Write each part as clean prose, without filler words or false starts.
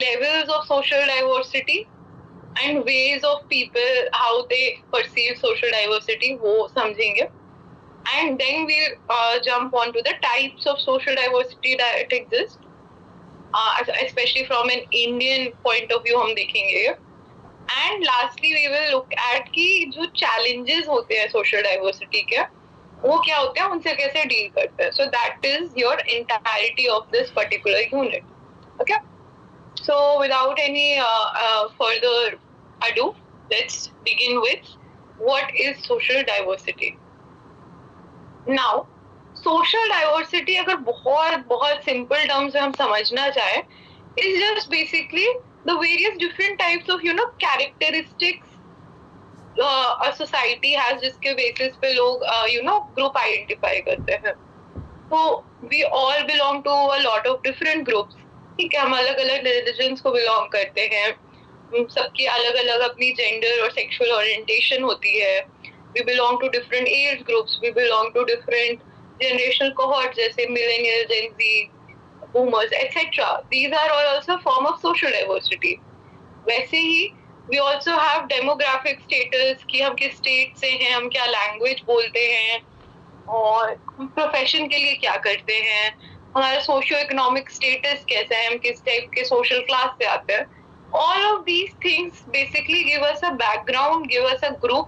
levels of social diversity and ways of people how they perceive social diversity वो समझेंगे. And then we'll jump on to the types of social diversity that exist, especially from an Indian point of view हम देखेंगे. And lastly we will look at कि जो challenges होते हैं social diversity के वो क्या होते हैं, उनसे कैसे deal करते हैं. So that is your entirety of this particular unit. Okay. So without any further ado, let's begin with what is social diversity. Now, social diversity अगर बहुत बहुत simple terms में हम समझना चाहें, is just basically the various different types of characteristics a society has जिसके basis पे लोग group identify करते हैं. So we all belong to a lot of different groups. ठीक है, हम अलग अलग religions को belong करते हैं, सबकी अलग अलग अपनी gender और sexual orientation होती है. We belong to different age groups, we belong to different generational cohorts जैसे millennials, Gen Z, boomers, etc. These are all also form of social diversity. वैसे ही we also have demographic status कि हम किस state से हैं, हम क्या language बोलते हैं और प्रोफेशन के लिए क्या करते हैं, हमारा सोशियो इकोनॉमिक स्टेटस कैसा है, हम किस टाइप के सोशल क्लास से आते हैं. All of these things basically give us a background, give us a group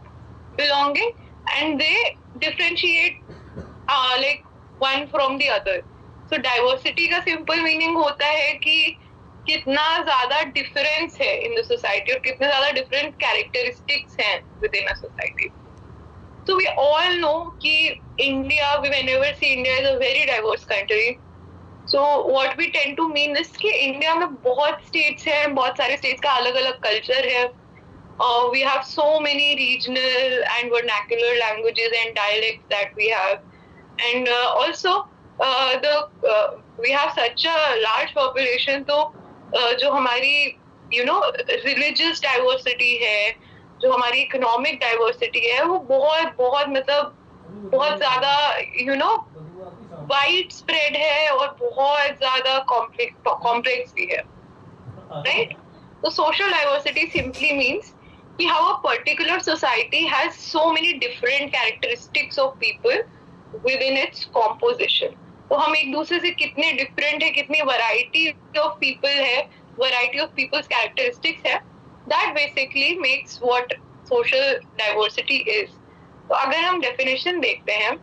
belonging, and they differentiate like one from the other. So diversity का simple meaning होता है कि कितना ज़्यादा difference है in the society और कितने ज़्यादा different characteristics हैं within a society. So we all know कि India, we whenever see India is a very diverse country. So what we tend to mean is कि India में बहुत states हैं, बहुत सारे states का अलग अलग culture है. We have so many regional and vernacular languages and dialects that we have, and also we have such a large population. तो जो हमारी religious diversity है, जो हमारी इकोनॉमिक डाइवर्सिटी है वो बहुत बहुत मतलब बहुत ज्यादा वाइड स्प्रेड है और बहुत ज्यादा कॉम्प्लेक्स भी है, राइट. तो सोशल डाइवर्सिटी सिंपली मीन्स कि how a particular society has so many different characteristics of people with in its composition. तो हम एक दूसरे से कितने डिफरेंट है, कितनी वैरायटी ऑफ पीपल है, वैरायटी ऑफ पीपल्स कैरेक्टरिस्टिक्स है, that basically makes what social diversity is. तो अगर हम definition देखते हैं,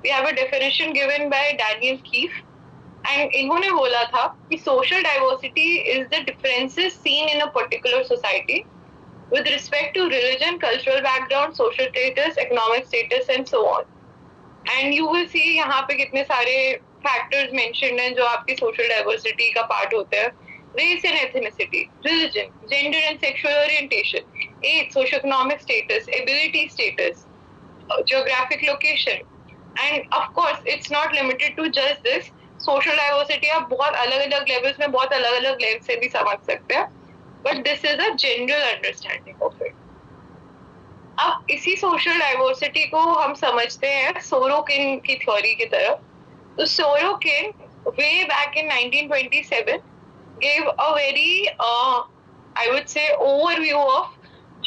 we have a definition given by Daniel Keefe, and इन्होंने बोला था कि social diversity is the differences seen in a particular society with respect to religion, cultural background, social status, economic status, and so on. And you will see यहाँ पे कितने सारे factors mentioned हैं जो आपकी social diversity का part होते हैं. Race and ethnicity, religion, gender and sexual orientation, age, socioeconomic status, ability status, geographic location, and of course it's not limited to just this. Social diversity आप बहुत अलग-अलग levels में बहुत अलग-अलग levels से भी समझ सकते हैं, but this is a general understanding of it. अब इसी social diversity को हम समझते हैं सोरोकिन की theory की तरफ. तो Sorokin way back in 1927 gave a very I would say overview of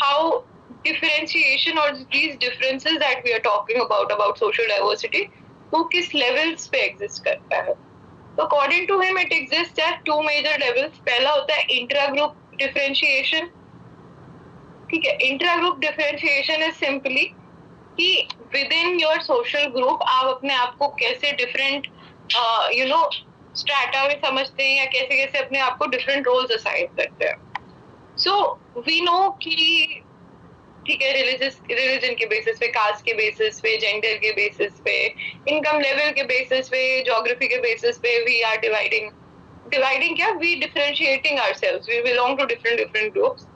how differentiation or these differences that we are talking about social diversity वो किस levels पे exist करता है. So according to him it exists at two major levels. पहला होता है intra-group differentiation. ठीक है, intra-group differentiation is simply कि within your social group आप अपने आप को कैसे different स्ट्रैटा में समझते हैं या कैसे कैसे अपने आप को डिफरेंट रोल्स असाइन करते हैं. सो वी नो कि ठीक है, रिलीजन के बेसिस पे, कास्ट के बेसिस पे, जेंडर के बेसिस पे, इनकम लेवल के बेसिस पे, ज्योग्राफी के बेसिस पे वी आर डिवाइडिंग क्या, we differentiating ourselves. We belong to different groups,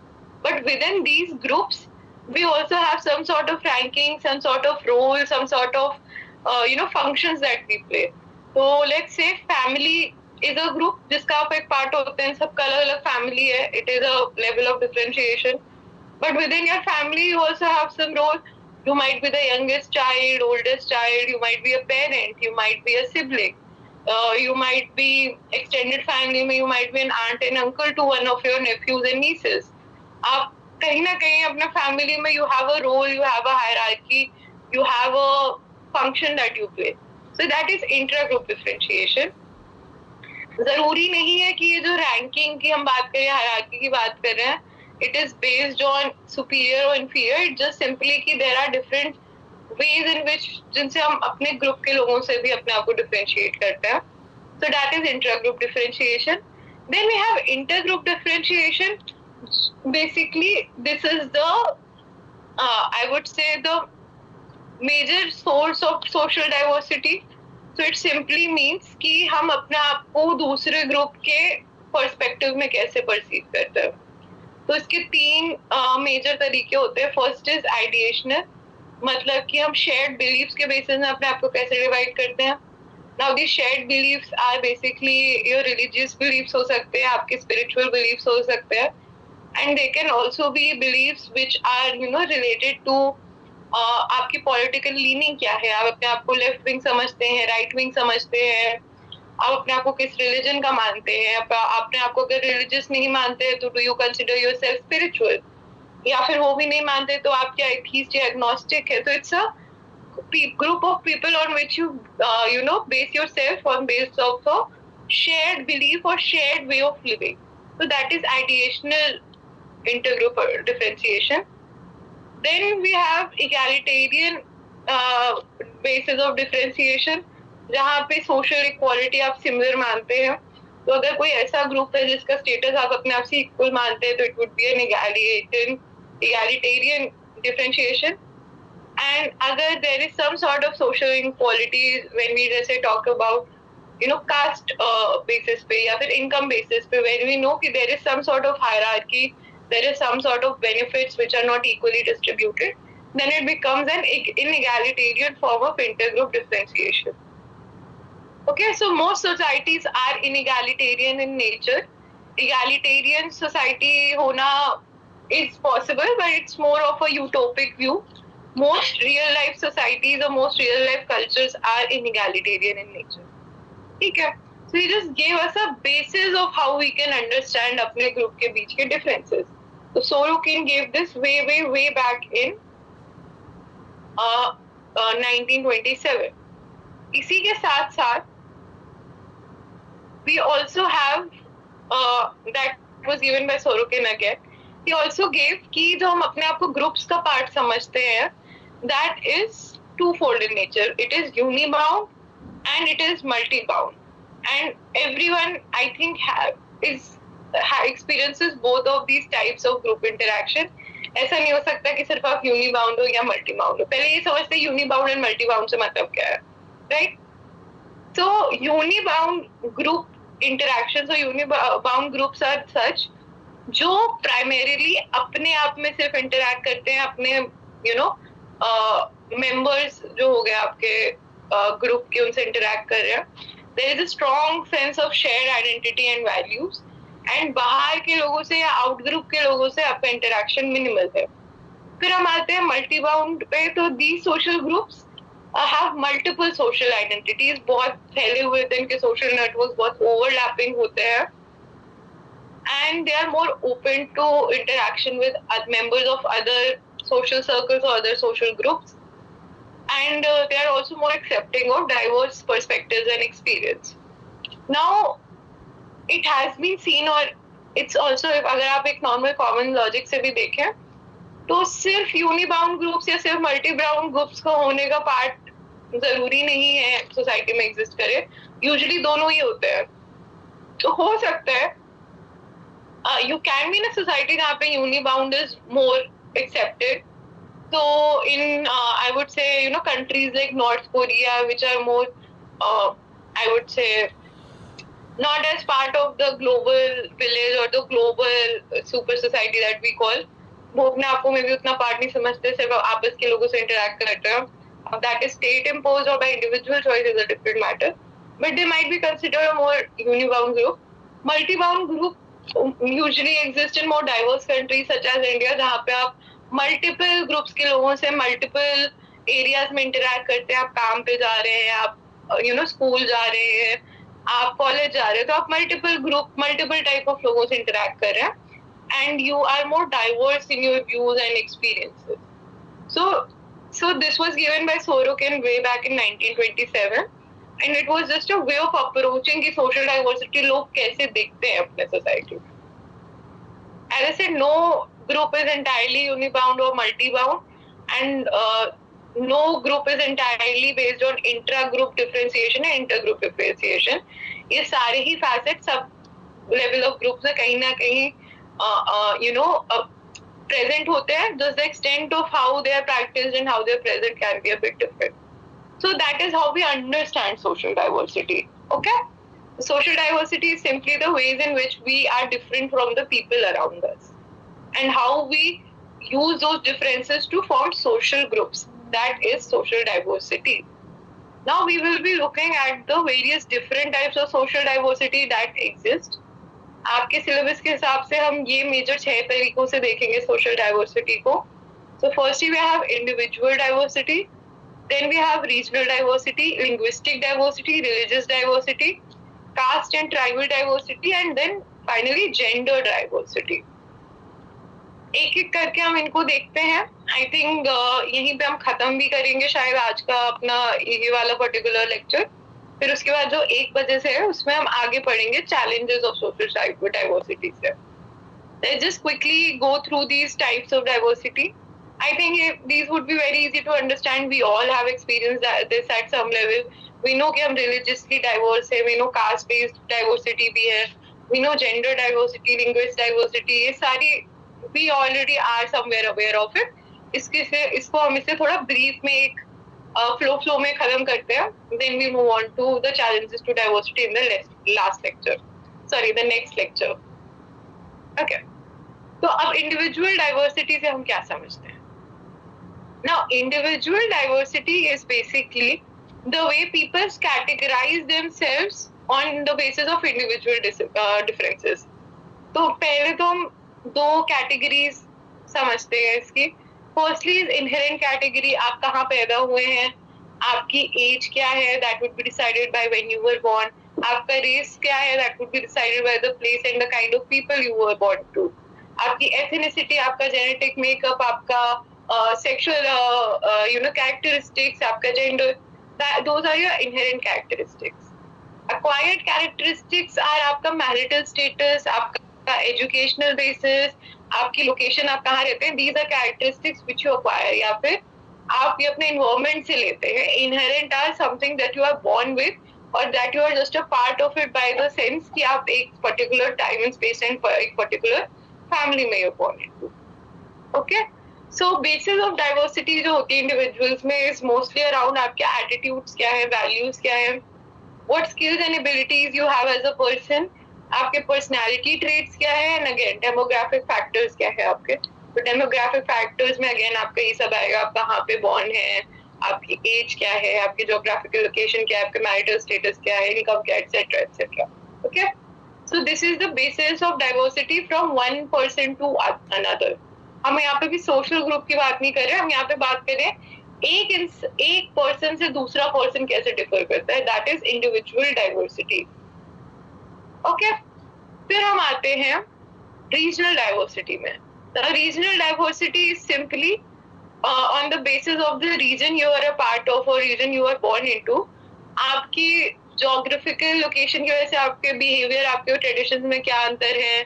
but within these groups we also have some sort of ranking, some sort of role, some sort of functions that we play. So let's say family is a group जिसका आप एक part होते हैं, सबका अलग-अलग family है. It is a level of differentiation. But within your family you also have some role. You might be the youngest child, oldest child, you might be a parent, you might be a sibling. You might be extended family में, you might be an aunt and uncle to one of your nephews and nieces. आप कहीं ना कहीं अपने family में you have a role, you have a hierarchy, you have a function that you play. So that is intra-group differentiation. जरूरी नहीं है कि ये जो रैंकिंग की हम बात करें, हायरार्की की बात कर रहे हैं, it is based on superior or inferior. It just simply कि there are different ways in which जिनसे हम अपने ग्रुप के लोगों से भी अपने आप को डिफरेंशिएट करते हैं. So that is intra-group differentiation. Then we have inter-group differentiation. Basically, this is the I would say the major source of social diversity. So it simply means कि हम अपने आप को दूसरे ग्रुप के पर्सपेक्टिव में कैसे परसीव करते हैं. तो इसके तीन मेजर तरीके होते हैं. फर्स्ट इज आइडिएशनल, मतलब कि हम शेयर्ड बिलीफ्स के बेसिस में अपने आप को कैसे डिवाइड करते हैं. Now the shared beliefs are basically your religious beliefs हो सकते हैं, आपके स्पिरिचुअल बिलीफ्स हो सकते हैं, and they can also be beliefs which are related to आपकी पॉलिटिकल लीनिंग क्या है. आप अपने आप को लेफ्ट विंग समझते हैं, राइट विंग समझते हैं, आप अपने आप को किस रिलीजन का मानते हैं. अपने आप को अगर रिलीजियस नहीं मानते हैं तो do you consider yourself spiritual, या फिर वो भी नहीं मानते तो आप क्या एथीस्ट या एग्नोस्टिक है. तो it's a group of people on which you base yourself on based of a shared belief or shared way of living. So that is ideational intergroup differentiation. Then we have egalitarian basis of differentiation, जहाँ पे social equality आप similar मानते हैं. तो अगर कोई ऐसा group है जिसका स्टेटस आप अपने आप से इक्वल मानते हैं तो it would be an egalitarian differentiation. And अगर there is some sort of social inequality when we जैसे talk about caste basis पे या फिर income basis पे, when we know कि there is some sort of hierarchy, there is some sort of benefits which are not equally distributed, then it becomes an inegalitarian form of intergroup differentiation. Okay, so most societies are inegalitarian in nature. Egalitarian society होना is possible, but it's more of a utopic view. Most real life societies or most real life cultures are inegalitarian in nature. Okay, so he just gave us a basis of how we can understand अपने group के बीच के differences. So Sorokin gave this way back in 1927. इसी के साथ साथ we also have that was given by Sorokin again. He also gave कि जो हम अपने आप को groups का part समझते हैं, that is twofold in nature. It is unibound and it is multibound. And everyone, I think, experiences both of these types of group interaction. ऐसा नहीं हो सकता कि सिर्फ आप unibound हो या multibound हो. पहले ये समझते हैं unibound and multibound से मतलब क्या है, right? So unibound group interactions or unibound groups are such जो primarily अपने आप में सिर्फ interact करते हैं, अपने members जो हो गए आपके group के उनसे interact कर रहे हैं. There is a strong sense of shared identity and values. And बाहर के लोगों से या out group के लोगों से आपका interaction minimal है. फिर हम आते हैं multi-bound पे. तो these social groups have multiple social identities. बहुत फैले हुए थे, इनके social networks बहुत overlapping होते हैं. And they are more open to interaction with members of other social circles or other social groups. And they are also more accepting of diverse perspectives and experience. Now, it has been seen, or it's also, अगर आप एक normal common logic से भी देखें, तो सिर्फ unibound groups या सिर्फ multi-bound groups का होने का part जरूरी नहीं है society में exist करे. Usually दोनों ही होते हैं. तो हो सकता है you can be in a society जहाँ पे unibound is more accepted. So in I would say countries like North Korea, which are more I would say not as part of the global village or the global super society that we call, वो अपने आप को में भी उतना part नहीं समझते, सिर्फ आपस के लोगों से interact करते हैं. That is state imposed or by individual choice is a different matter, but they might be considered a more unibound group. Multi-bound group usually exist in more diverse countries such as India, जहाँ पे आप multiple groups के लोगों से multiple areas में interact करते हैं. आप काम पे जा रहे हैं, आप school जा रहे हैं, आप कॉलेज जा रहे हो तो आप multiple group, multiple type of लोगों से इंटरेक्ट कर रहे हैं and you are more diverse in your views and experiences. So this was given by Sorokin way back in 1927 and it was just a way of approaching की social diversity लोग कैसे दिखते हैं अपने society में. As I said, no group is entirely unibound or multibound and no group is entirely based on intra-group differentiation and inter-group differentiation. ये सारे ही facets सब level of groups में कहीं ना कहीं present होते हैं. Just the extent of how they are practiced and how they are present can be a bit different. So that is how we understand social diversity. Okay? Social diversity is simply the ways in which we are different from the people around us and how we use those differences to form social groups. That is social diversity. Now we will be looking at the various different types of social diversity that exist. आपके syllabus के हिसाब से हम ये major 6 तरीकों से देखेंगे social diversity को. So firstly we have individual diversity, then we have regional diversity, linguistic diversity, religious diversity, caste and tribal diversity, and then finally gender diversity. एक एक करके हम इनको देखते हैं. आई थिंक यहीं पे हम खत्म भी करेंगे शायद आज का अपना ये वाला पर्टिकुलर लेक्चर. फिर उसके बाद जो 1 बजे से है उसमें हम आगे पढ़ेंगे challenges of social diversity से. Let's just quickly go through these types of diversity. I think these would be very easy to understand. We all have experienced this at some level. We know कि हम religiously diverse है. We know caste based diversity भी है. We know gender diversity, linguist diversity. ये सारी we already are somewhere aware of it. इसको हम इसे थोड़ा brief में एक flow में खत्म करते हैं. Then we move on to the challenges to diversity in the last lecture. Sorry, the next lecture. Okay. तो अब individual diversity से हम क्या समझते हैं? Now, individual diversity is basically the way people categorize themselves on the basis of individual differences. तो पहले तो हम 2 categories समझते हैं इसकी. Firstly is inherent category. आप कहाँ पैदा हुए हैं, आपकी age क्या है, that would be decided by when you were born. आपका race क्या है, that would be decided by the place and the kind of people you were born to. आपकी ethnicity, आपका genetic makeup, आपका sexual characteristics, आपका gender, those are your inherent characteristics. Acquired characteristics are आपका marital status, आपका educational basis, आपकी location, आप कहाँ रहते हैं. These are characteristics which you acquire या फिर आप ये अपने environment से लेते हैं. Inherent are something that you are born with or that you are just a part of it by the sense कि आप एक particular time and space and एक particular family में you're born into. Okay? So basis of diversity जो होती है individuals में is mostly around आपके attitudes क्या है, values क्या है, what skills and abilities you have as a person, आपके पर्सनैलिटी ट्रेट्स क्या है, एंड अगेन डेमोग्राफिक फैक्टर्स क्या है आपके. तो डेमोग्राफिक फैक्टर्स में अगेन आपका ये सब आएगा. आप कहाँ पे बॉर्न है, आपकी एज क्या है, आपकी ज्योग्राफिकल लोकेशन क्या है, आपका मैरिटल स्टेटस क्या है, इनकम क्या, etcetera etcetera. Okay. So this is the basis of diversity from one person to another. हम यहाँ पे भी सोशल ग्रुप की बात नहीं कर रहे. हम यहाँ पे बात कर रहे हैं एक पर्सन से दूसरा पर्सन कैसे डिफर करता है. That is individual diversity. Okay. फिर हम आते हैं रीजनल डाइवर्सिटी में. Regional diversity is simply on the basis of the region you are a part of or region you are born into. आपकी ज्योग्राफिकल लोकेशन की वजह से आपके बिहेवियर, आपके ट्रेडिशंस में क्या अंतर है,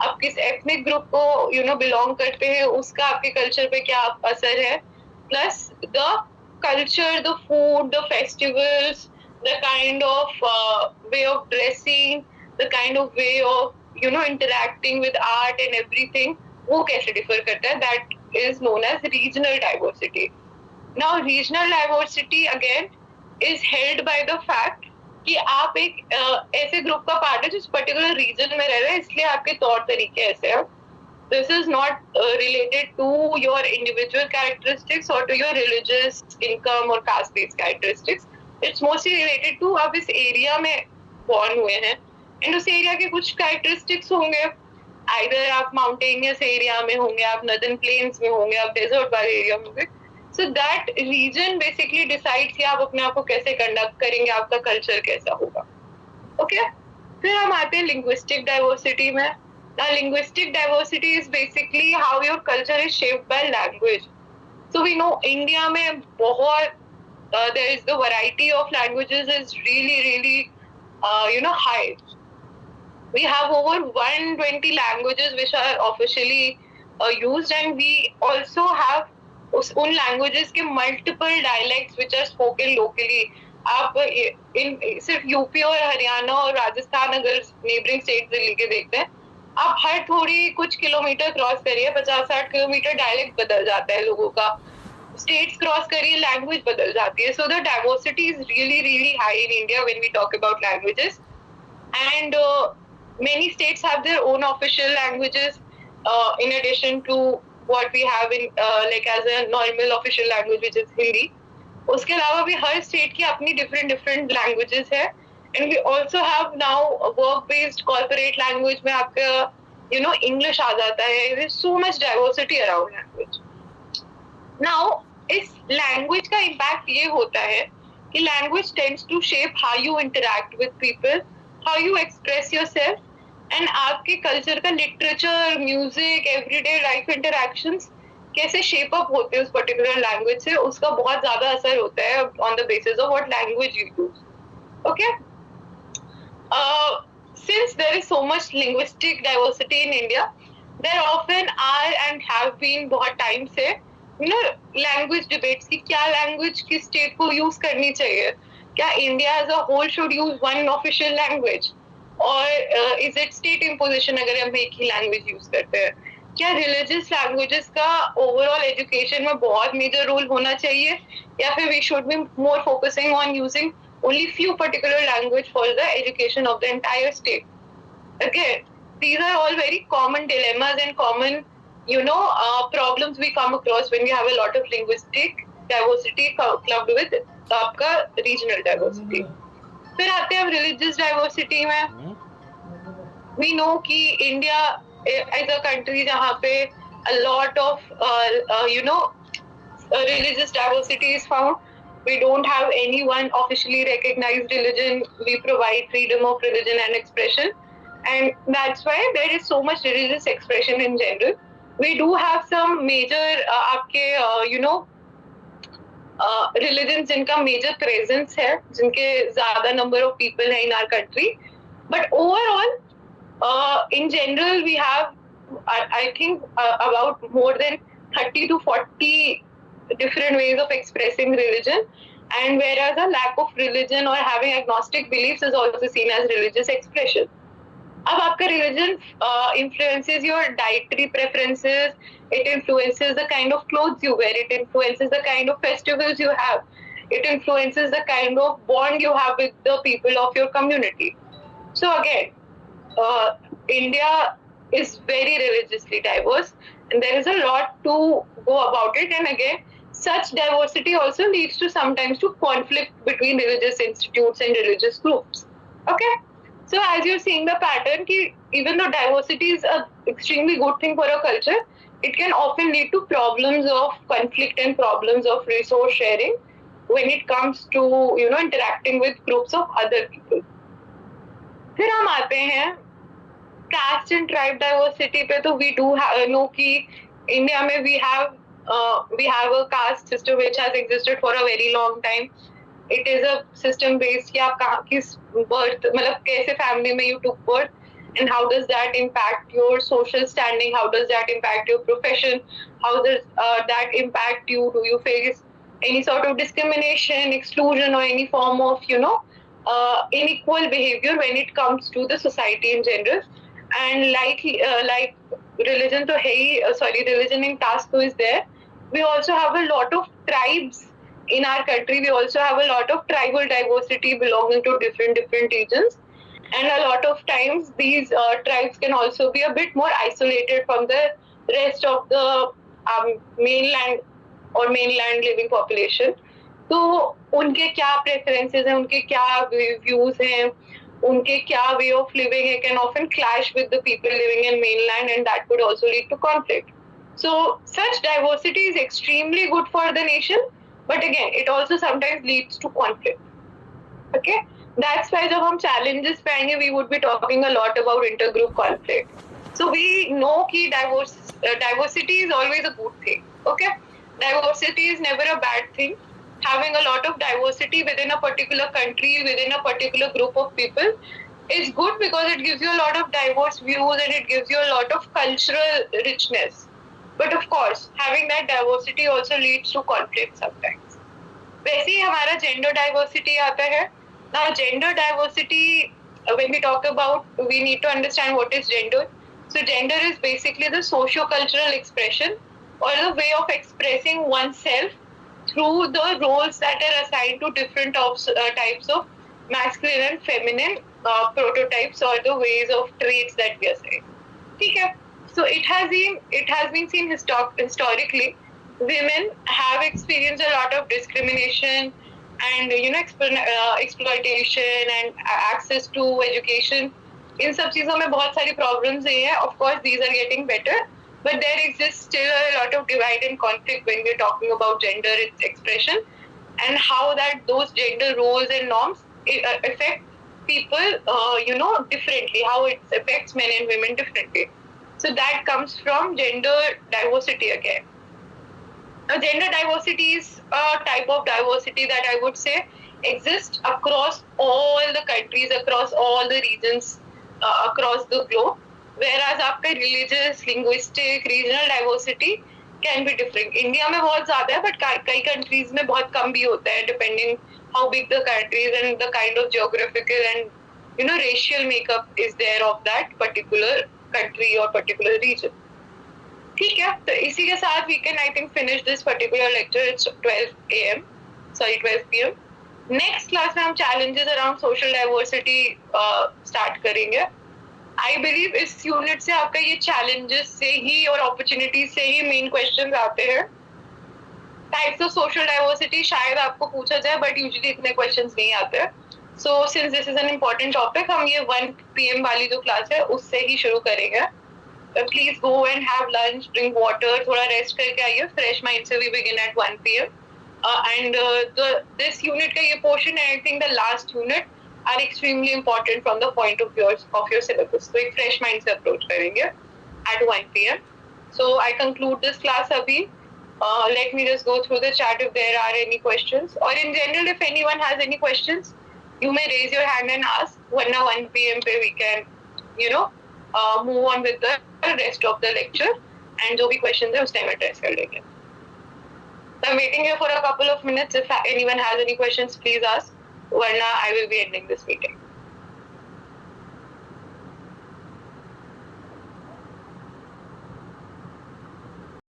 आप किस एथनिक ग्रुप को बिलोंग करते हैं, उसका आपके कल्चर पे क्या असर है, plus the culture, the food, the festivals, the kind of way of dressing, the kind of way of interacting with art and everything, वो कैसे डिफर करता है. that is known as regional diversity. Now regional diversity again is held by the fact कि आप एक ऐसे group का part है जिस पर्टिकुलर रीजन में रह रहे हैं, इसलिए आपके तौर तरीके ऐसे हैं. This is not related to your individual characteristics or to your religious, income or caste based characteristics. It's mostly related to आप इस एरिया में born हुए हैं एंड उस एरिया के कुछ कैरेक्टरिस्टिक्स होंगे. आइदर आप माउंटेनियस एरिया में होंगे, आप नदर्न प्लेन्स में होंगे, आप डेजर्ट वाले एरिया में होंगे. So that region basically decides कि आप अपने आप को कैसे कंडक्ट करेंगे, आपका कल्चर कैसा होगा. Okay, फिर हम आते हैं linguistic diversity में. Now, linguistic diversity is basically how your culture is shaped by language. So we know India में बहुत there is the variety of languages is really high. We have over 120 languages which are officially used, and we also have उन languages के multiple dialects which are spoken locally. आप सिर्फ UP और हरियाणा और राजस्थान अगर neighbouring state Delhi के देखते हैं, आप हर थोड़ी कुछ किलोमीटर क्रॉस करिए 50-60 किलोमीटर डायलेक्ट बदल जाता है लोगों का. स्टेट्स क्रॉस करिए लैंग्वेज बदल जाती है. So the diversity is really high in India when we talk about languages. And many states have their own official languages in addition to what we have in like as a normal official language which is Hindi. उसके अलावा भी हर state की अपनी different languages है. And we also have now a work-based corporate language में आपका English आ जाता है. There is so much diversity around language. Now इस language का impact ये होता है कि language tends to shape how you interact with people, how you express yourself, and आपके culture का literature, music, everyday life interactions कैसे shape up होते हैं उस particular language से, उसका बहुत ज़्यादा असर होता है on the basis of what language you use. Okay? Since there is so much linguistic diversity in India, there often are and have been बहुत time से language debates कि क्या language किस state को use करनी चाहिए. क्या India as a whole should use one official language, or is it state imposition अगर हम एक ही language use करते हैं? क्या religious languages का overall education में बहुत major role होना चाहिए, या फिर we should be more focusing on using only few particular language for the education of the entire state? Again, these are all very common dilemmas and common problems we come across when we have a lot of linguistic diversity clubbed with आपका regional diversity. फिर आते हैं हम religious diversity में. We know कि India is a country जहाँ पे a lot of religious diversity is found. We don't have any one officially recognized religion. We provide freedom of religion and expression, and that's why there is so much religious expression in general. We do have some major आपके religions जिनका major presence है, जिनके ज़्यादा number of people हैं in our country, but overall in general we have I think about more than 30 to 40 different ways of expressing religion, and whereas a lack of religion or having agnostic beliefs is also seen as religious expression. अब आपका religion influences your dietary preferences, it influences the kind of clothes you wear, it influences the kind of festivals you have, it influences the kind of bond you have with the people of your community. So again, India is very religiously diverse, and there is a lot to go about it. And again, such diversity also leads to sometimes to conflict between religious institutes and religious groups. Okay? So as you're seeing the pattern, even though diversity is an extremely good thing for a culture, it can often lead to problems of conflict and problems of resource sharing when it comes to interacting with groups of other people. फिर हम आते हैं caste and tribe diversity पे. तो we do know कि India में we have a caste system which has existed for a very long time. It is a system based कि आप कहाँ किस birth मतलब कैसे family में you took birth, and how does that impact your social standing, how does that impact your profession, how does that impact you, do you face any sort of discrimination, exclusion, or any form of unequal behavior when it comes to the society in general. And like religion तो है ही, religion in caste तो is there. We also have a lot of tribes in our country. We also have a lot of tribal diversity belonging to different regions, and a lot of times these tribes can also be a bit more isolated from the rest of the mainland living population. तो उनके क्या preferences हैं, उनके क्या views हैं, उनके क्या way of living है, can often clash with the people living in mainland, and that could also lead to conflict. So such diversity is extremely good for the nation, but again, it also sometimes leads to conflict. Okay? That's why जब हम challenges पे आएंगे, we would be talking a lot about intergroup conflict. So we know कि diversity is always a good thing. Okay, diversity is never a bad thing. Having a lot of diversity within a particular country, within a particular group of people, is good because it gives you a lot of diverse views and it gives you a lot of cultural richness. But of course, having that diversity also leads to conflict sometimes. वैसे ही हमारा gender diversity आता है. Now, gender diversity, when we talk about, we need to understand what is gender. So, gender is basically the socio-cultural expression or the way of expressing oneself through the roles that are assigned to different types of masculine and feminine prototypes or the ways of traits that we assign. Okay. So it has been seen historically, women have experienced a lot of discrimination and exploitation and access to education. इन सब चीजों में बहुत सारी problems हैं. Of course, these are getting better, but there exists still a lot of divide and conflict when we're talking about gender expression and how that those gender roles and norms affect people, differently. How it affects men and women differently. So that comes from gender diversity again. Now, gender diversity is a type of diversity that I would say exists across all the countries, across all the regions, across the globe. Whereas आपका religious, linguistic, regional diversity can be different. India में बहुत ज़्यादा है, but कई countries में बहुत कम भी होता है, depending how big the country is and the kind of geographical and racial makeup is there of that particular country or particular region. ठीक है, तो इसी के साथ we can I think finish this particular lecture. It's 12 p.m. Next class में हम challenges around social diversity start करेंगे. I believe इस unit से आपका ये challenges से ही और opportunities से ही main questions आते हैं. Types of social diversity शायद आपको पूछा जाए, but usually इतने questions नहीं आते हैं. So since this is an important topic, हम ये 1 p.m. वाली जो class है उससे ही शुरू करेंगे. Please go and have lunch, drink water, थोड़ा rest करके आइए. Fresh mind से we begin at 1 p.m. And this unit का ये portion है, I think the last unit are extremely important from the point of view of your syllabus. So एक fresh mind से approach करेंगे at 1 p.m. So I conclude this class अभी. Let me just go through the chat if there are any questions. Or in general, if anyone has any questions, you may raise your hand and ask. वरना 1 p.m. पे we can, move on with the rest of the lecture. And जो भी questions है उस time address कर लेंगे. So I'm waiting here for a couple of minutes. If anyone has any questions, please ask. Varna, I will be ending this meeting.